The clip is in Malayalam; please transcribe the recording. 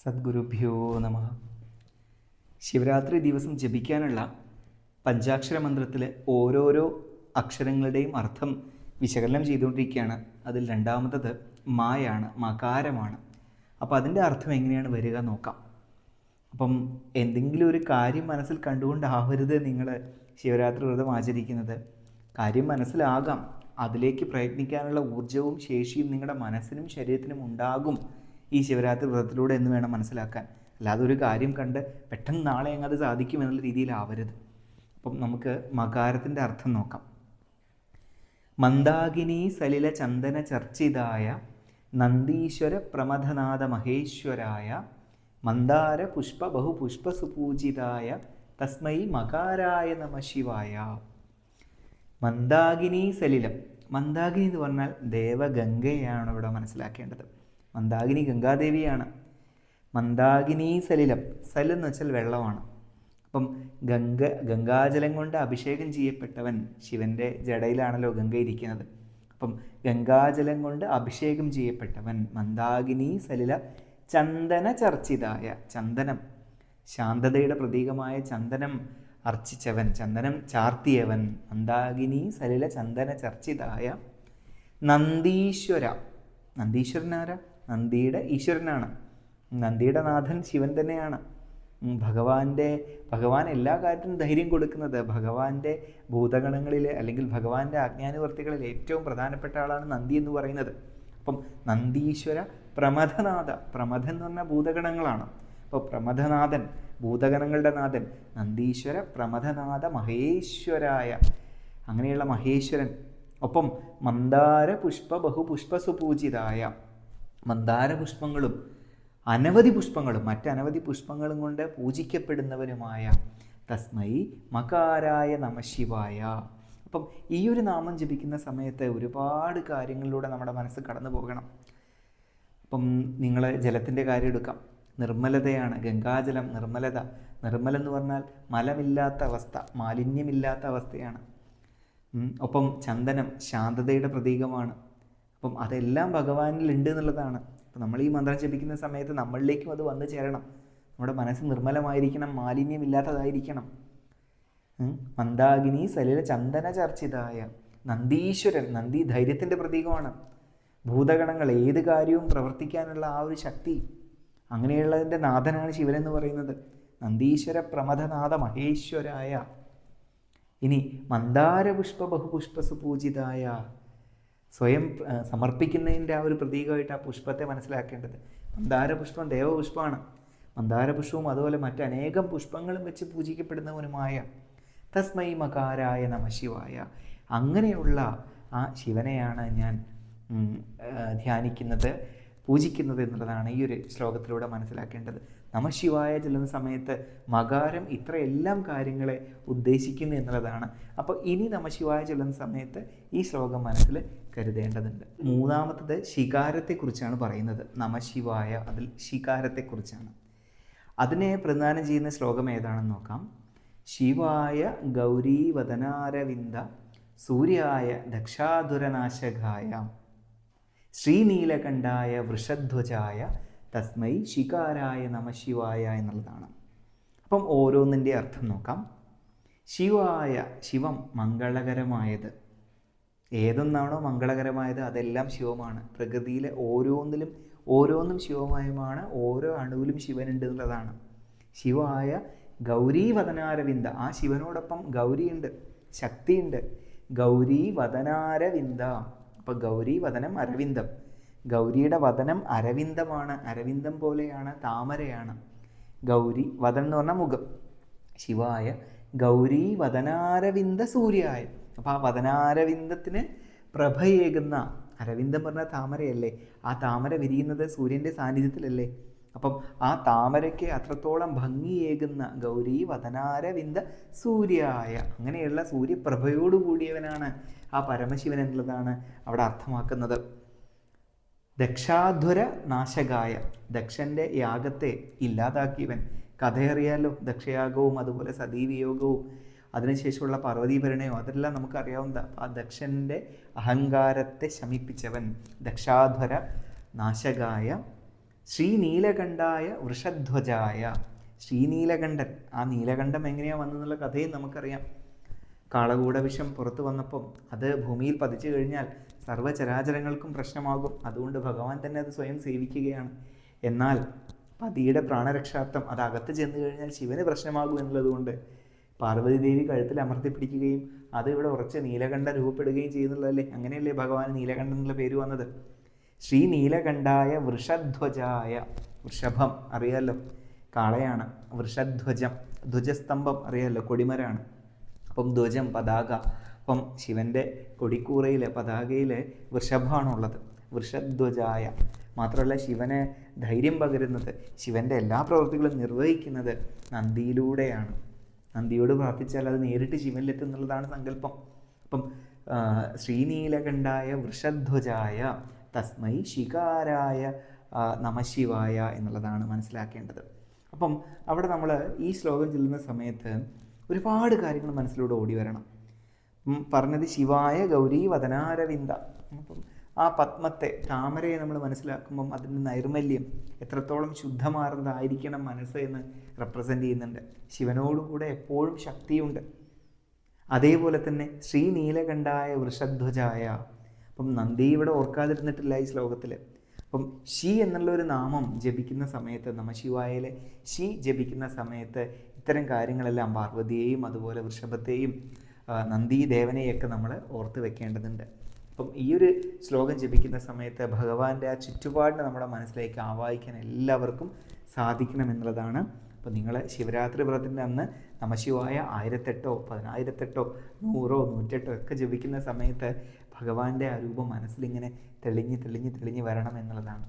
സദ്ഗുരുഭ്യോ നമ. ശിവരാത്രി ദിവസം ജപിക്കാനുള്ള പഞ്ചാക്ഷര മന്ത്രത്തിൽ ഓരോരോ അക്ഷരങ്ങളുടെയും അർത്ഥം വിശകലനം ചെയ്തുകൊണ്ടിരിക്കുകയാണ്. അതിൽ രണ്ടാമത്തത് മായാണ്, മകാരമാണ്. അപ്പോൾ അതിൻ്റെ അർത്ഥം എങ്ങനെയാണ് വരിക നോക്കാം. അപ്പം എന്തെങ്കിലും ഒരു കാര്യം മനസ്സിൽ കണ്ടുകൊണ്ടാവരുത് നിങ്ങൾ ശിവരാത്രി വ്രതം ആചരിക്കുന്നത്. കാര്യം മനസ്സിലാകാം, അതിലേക്ക് പ്രയത്നിക്കാനുള്ള ഊർജവും ശേഷിയും നിങ്ങളുടെ മനസ്സിനും ശരീരത്തിനും ഉണ്ടാകും ഈ ശിവരാത്രി വ്രതത്തിലൂടെ എന്ന് വേണം മനസ്സിലാക്കാൻ. അല്ലാതെ ഒരു കാര്യം കണ്ട് പെട്ടെന്ന് നാളെ അങ്ങ് അത് സാധിക്കും എന്നുള്ള രീതിയിലാവരുത്. അപ്പം നമുക്ക് മകാരത്തിൻ്റെ അർത്ഥം നോക്കാം. മന്ദാകിനി സലില ചന്ദന ചർച്ചിതായ നന്ദീശ്വര പ്രമഥനാഥ മഹേശ്വരായ മന്ദാര പുഷ്പ ബഹുപുഷ്പ സുപൂജിതായ തസ്മൈ മകാരായ നമ ശിവായ. മന്ദാകിനി സലിലം. മന്ദാകിനി എന്ന് പറഞ്ഞാൽ ദേവഗംഗയാണ് ഇവിടെ മനസ്സിലാക്കേണ്ടത്. മന്ദാകിനി ഗംഗാദേവിയാണ്. മന്ദാകിനി സലിലം. സൽ എന്ന് വെച്ചാൽ വെള്ളമാണ്. അപ്പം ഗംഗാജലം കൊണ്ട് അഭിഷേകം ചെയ്യപ്പെട്ടവൻ, ശിവൻ്റെ ജടയിലാണല്ലോ ഗംഗ ഇരിക്കുന്നത്. അപ്പം ഗംഗാജലം കൊണ്ട് അഭിഷേകം ചെയ്യപ്പെട്ടവൻ. മന്ദാകിനി സലില ചന്ദന ചർച്ചിതായ. ചന്ദനം, ശാന്തതയുടെ പ്രതീകമായ ചന്ദനം അർച്ചിച്ചവൻ, ചന്ദനം ചാർത്തിയവൻ. മന്ദാകിനി സലില ചന്ദന ചർച്ചിതായ നന്ദീശ്വര. നന്ദീശ്വരനാരാ? നന്ദിയുടെ ഈശ്വരനാണ്. നന്ദിയുടെ നാഥൻ ശിവൻ തന്നെയാണ്. ഭഗവാൻ എല്ലാ കാര്യത്തിനും ധൈര്യം കൊടുക്കുന്നത്. ഭഗവാന്റെ ഭൂതഗണങ്ങളിൽ അല്ലെങ്കിൽ ഭഗവാന്റെ ആജ്ഞാനുവർത്തികളിൽ ഏറ്റവും പ്രധാനപ്പെട്ട ആളാണ് നന്ദി എന്ന് പറയുന്നത്. അപ്പം നന്ദീശ്വര പ്രമഥനാഥ. പ്രമഥൻ എന്ന് പറഞ്ഞാൽ ഭൂതഗണങ്ങളാണ്. അപ്പോൾ പ്രമഥനാഥൻ, ഭൂതഗണങ്ങളുടെ നാഥൻ നന്ദീശ്വര പ്രമഥനാഥ മഹേശ്വരായ. അങ്ങനെയുള്ള മഹേശ്വരൻ. ഒപ്പം മന്ദാര പുഷ്പ ബഹുപുഷ്പ സുപൂജിതായ. മന്ദാര പുഷ്പങ്ങളും അനവധി പുഷ്പങ്ങളും മറ്റനവധി പുഷ്പങ്ങളും കൊണ്ട് പൂജിക്കപ്പെടുന്നവനുമായ തസ്മൈ മകാരായ നമ ശിവായ. അപ്പം ഈ ഒരു നാമം ജപിക്കുന്ന സമയത്ത് ഒരുപാട് കാര്യങ്ങളിലൂടെ നമ്മുടെ മനസ്സ് കടന്നു പോകണം. അപ്പം നിങ്ങൾ ജലത്തിൻ്റെ കാര്യം എടുക്കാം. നിർമ്മലതയാണ് ഗംഗാജലം. നിർമ്മലത. നിർമ്മലം എന്ന് പറഞ്ഞാൽ മലമില്ലാത്ത അവസ്ഥ, മാലിന്യമില്ലാത്ത അവസ്ഥയാണ്. ഒപ്പം ചന്ദനം ശാന്തതയുടെ പ്രതീകമാണ്. അപ്പം അതെല്ലാം ഭഗവാനിൽ ഉണ്ട് എന്നുള്ളതാണ്. അപ്പം നമ്മൾ ഈ മന്ത്രം ജപിക്കുന്ന സമയത്ത് നമ്മളിലേക്കും അത് വന്നു ചേരണം. നമ്മുടെ മനസ്സ് നിർമ്മലമായിരിക്കണം, മാലിന്യമില്ലാത്തതായിരിക്കണം. മന്ദാകിനി സലില ചന്ദന ചർച്ചിതായ. നന്ദീശ്വരൻ. നന്ദി ധൈര്യത്തിൻ്റെ പ്രതീകമാണ്. ഭൂതഗണങ്ങൾ ഏത് കാര്യവും പ്രവർത്തിക്കാനുള്ള ആ ഒരു ശക്തി, അങ്ങനെയുള്ളതിൻ്റെ നാഥനാണ് ശിവൻ എന്ന് പറയുന്നത്. നന്ദീശ്വര പ്രമഥനാഥ മഹേശ്വരായ. ഇനി മന്ദാരപുഷ്പ ബഹുപുഷ്പ സുപൂജിതായ. സ്വയം സമർപ്പിക്കുന്നതിൻ്റെ ആ ഒരു പ്രതീകമായിട്ട് ആ പുഷ്പത്തെ മനസ്സിലാക്കേണ്ടത്. മന്ദാരപുഷ്പം ദേവപുഷ്പമാണ്. മന്ദാരപുഷ്പവും അതുപോലെ മറ്റനേകം പുഷ്പങ്ങളും വെച്ച് പൂജിക്കപ്പെടുന്നവനുമായ തസ്മൈ മകാരായ നമ ശിവായ. അങ്ങനെയുള്ള ആ ശിവനെയാണ് ഞാൻ ധ്യാനിക്കുന്നത്, പൂജിക്കുന്നത് എന്നുള്ളതാണ് ഈ ഒരു ശ്ലോകത്തിലൂടെ മനസ്സിലാക്കേണ്ടത്. നമശിവായ ചെല്ലുന്ന സമയത്ത് മകാരം ഇത്രയെല്ലാം കാര്യങ്ങളെ ഉദ്ദേശിക്കുന്നു എന്നുള്ളതാണ്. അപ്പോൾ ഇനി നമശിവായ ചെല്ലുന്ന സമയത്ത് ഈ ശ്ലോകം മനസ്സിൽ കരുതേണ്ടതുണ്ട്. മൂന്നാമത്തത് ശികാരത്തെക്കുറിച്ചാണ് പറയുന്നത്. നമശിവായ, അതിൽ ശികാരത്തെക്കുറിച്ചാണ്. അതിനെ പ്രതിദാനം ചെയ്യുന്ന ശ്ലോകം ഏതാണെന്ന് നോക്കാം. ശിവായ ഗൗരീവദനാരവിന്ദ സൂര്യായ ദക്ഷാധുരനാശകായ ശ്രീനീലകണ്ഠായ വൃഷധ്വജായ തസ്മൈ ശികാരായ നമ ശിവായ എന്നുള്ളതാണ്. അപ്പം ഓരോന്നിൻ്റെ അർത്ഥം നോക്കാം. ശിവായ, ശിവം മംഗളകരമായത്. ഏതൊന്നാണോ മംഗളകരമായത് അതെല്ലാം ശിവമാണ്. പ്രകൃതിയിലെ ഓരോന്നും ശിവമയമാണ്. ഓരോ അണുവിലും ശിവനുണ്ട് എന്നുള്ളതാണ്. ശിവായ ഗൗരീ വദനാരവിന്ദ. ആ ശിവനോടൊപ്പം ഗൗരിയുണ്ട്, ശക്തിയുണ്ട്. ഗൗരീ വദനാരവിന്ദ. അപ്പോൾ ഗൗരി വദനം അരവിന്ദം. ഗൗരിയുടെ വദനം അരവിന്ദമാണ്. അരവിന്ദം പോലെയാണ്, താമരയാണ്. ഗൗരി വദനം എന്ന് പറഞ്ഞാൽ മുഖം. ശിവായ ഗൗരി വദനാരവിന്ദ സൂര്യായ. അപ്പോൾ ആ വദനാരവിന്ദത്തിന് പ്രഭയേകുന്ന, അരവിന്ദം പറഞ്ഞാൽ താമരയല്ലേ, ആ താമര വിരിയുന്നത് സൂര്യൻ്റെ സാന്നിധ്യത്തിലല്ലേ. അപ്പം ആ താമരയ്ക്ക് അത്രത്തോളം ഭംഗിയേകുന്ന ഗൗരി വദനാരവിന്ദ സൂര്യായ. അങ്ങനെയുള്ള സൂര്യപ്രഭയോടുകൂടിയവനാണ് ആ പരമശിവൻ എന്നുള്ളതാണ് അവിടെ അർത്ഥമാക്കുന്നത്. ദക്ഷാധുര നാശകായ. ദക്ഷൻ്റെ യാഗത്തെ ഇല്ലാതാക്കിയവൻ. കഥയറിയാലോ, ദക്ഷയാഗവും അതുപോലെ സതീവിയോഗവും അതിനുശേഷമുള്ള പാർവതീഭരണയോ അതെല്ലാം നമുക്കറിയാവുന്ന. ആ ദക്ഷൻ്റെ അഹങ്കാരത്തെ ശമിപ്പിച്ചവൻ. ദക്ഷാധുര നാശകായ ശ്രീനീലകണ്ഠായ വൃഷധ്വജായ. ശ്രീനീലകണ്ഠൻ, ആ നീലകണ്ഠം എങ്ങനെയാണ് വന്നെന്നുള്ള കഥയും നമുക്കറിയാം. കാളകൂടവിഷം പുറത്തു വന്നപ്പം അത് ഭൂമിയിൽ പതിച്ചു കഴിഞ്ഞാൽ സർവ്വചരാചരങ്ങൾക്കും പ്രശ്നമാകും. അതുകൊണ്ട് ഭഗവാൻ തന്നെ അത് സ്വയം സേവിക്കുകയാണ്. എന്നാൽ പതിയുടെ പ്രാണരക്ഷാർത്ഥം അത് അകത്ത് ചെന്ന് കഴിഞ്ഞാൽ ശിവന് പ്രശ്നമാകും എന്നുള്ളതുകൊണ്ട് പാർവതി ദേവി കഴുത്തിൽ അമർത്തിപ്പിടിക്കുകയും അത് ഇവിടെ ഉറച്ച് നീലകണ്ഠ രൂപപ്പെടുകയും ചെയ്യുന്നുള്ളതല്ലേ. അങ്ങനെയല്ലേ ഭഗവാൻ നീലകണ്ഠൻ എന്നുള്ള പേര് വന്നത്. ശ്രീ നീലകണ്ഠായ വൃഷധ്വജായ. വൃഷഭം അറിയാമല്ലോ, കാളയാണ്. വൃഷധ്വജം, ധ്വജസ്തംഭം അറിയാമല്ലോ, കൊടിമരാണ്. അപ്പം ധ്വജം, പതാക. അപ്പം ശിവൻ്റെ കൊടിക്കൂറയിൽ പതാകയിൽ വൃഷഭമാണുള്ളത്. വൃഷധ്വജായ. മാത്രമല്ല ശിവന് ധൈര്യം പകരുന്നത്, ശിവൻ്റെ എല്ലാ പ്രവൃത്തികളും നിർവഹിക്കുന്നത് നന്ദിയിലൂടെയാണ്. നന്ദിയോട് പ്രാർത്ഥിച്ചാൽ അത് നേരിട്ട് ശിവനിലെത്തും എന്നുള്ളതാണ് സങ്കല്പം. അപ്പം ശ്രീനീലകണ്ഠായ വൃഷധ്വജായ തസ്മൈ ശികാരായ നമശിവായ എന്നുള്ളതാണ് മനസ്സിലാക്കേണ്ടത്. അപ്പം അവിടെ നമ്മൾ ഈ ശ്ലോകം ചൊല്ലുന്ന സമയത്ത് ഒരുപാട് കാര്യങ്ങൾ മനസ്സിലൂടെ ഓടി വരണം. പറഞ്ഞത് ശിവായ ഗൗരി വദനാരവിന്ദ. അപ്പം ആ പത്മത്തെ, താമരയെ നമ്മൾ മനസ്സിലാക്കുമ്പം അതിൻ്റെ നൈർമല്യം, എത്രത്തോളം ശുദ്ധമാർന്നതായിരിക്കണം മനസ്സ് എന്ന് റെപ്രസെൻ്റ് ചെയ്യുന്നുണ്ട്. ശിവനോടുകൂടെ എപ്പോഴും ശക്തിയുണ്ട്. അതേപോലെ തന്നെ ശ്രീനീലകണ്ഠായ വൃഷധ്വജായ. അപ്പം നന്ദി ഇവിടെ ഓർക്കാതിരുന്നിട്ടില്ല ഈ ശ്ലോകത്തിൽ. അപ്പം ശി എന്നുള്ളൊരു നാമം ജപിക്കുന്ന സമയത്ത്, നമശിവായയിലെ ശി ജപിക്കുന്ന സമയത്ത് ഇത്തരം കാര്യങ്ങളെല്ലാം പാർവതിയെയും അതുപോലെ വൃഷഭത്തെയും നന്ദീദേവനെയൊക്കെ നമ്മൾ ഓർത്ത് വെക്കേണ്ടതുണ്ട്. അപ്പം ഈ ഒരു ശ്ലോകം ജപിക്കുന്ന സമയത്ത് ഭഗവാന്റെ ആ ചുറ്റുപാടിനെ നമ്മുടെ മനസ്സിലേക്ക് ആവാഹിക്കാൻ എല്ലാവർക്കും സാധിക്കണമെന്നുള്ളതാണ്. അപ്പോൾ നിങ്ങൾ ശിവരാത്രി വ്രതത്തിൻ്റെ അന്ന് നമശിവായ 1008 10,008 100 108 ഒക്കെ ജപിക്കുന്ന സമയത്ത് ഭഗവാന്റെ ആ രൂപം മനസ്സിലിങ്ങനെ തെളിഞ്ഞ് തെളിഞ്ഞ് തെളിഞ്ഞ് വരണം എന്നുള്ളതാണ്.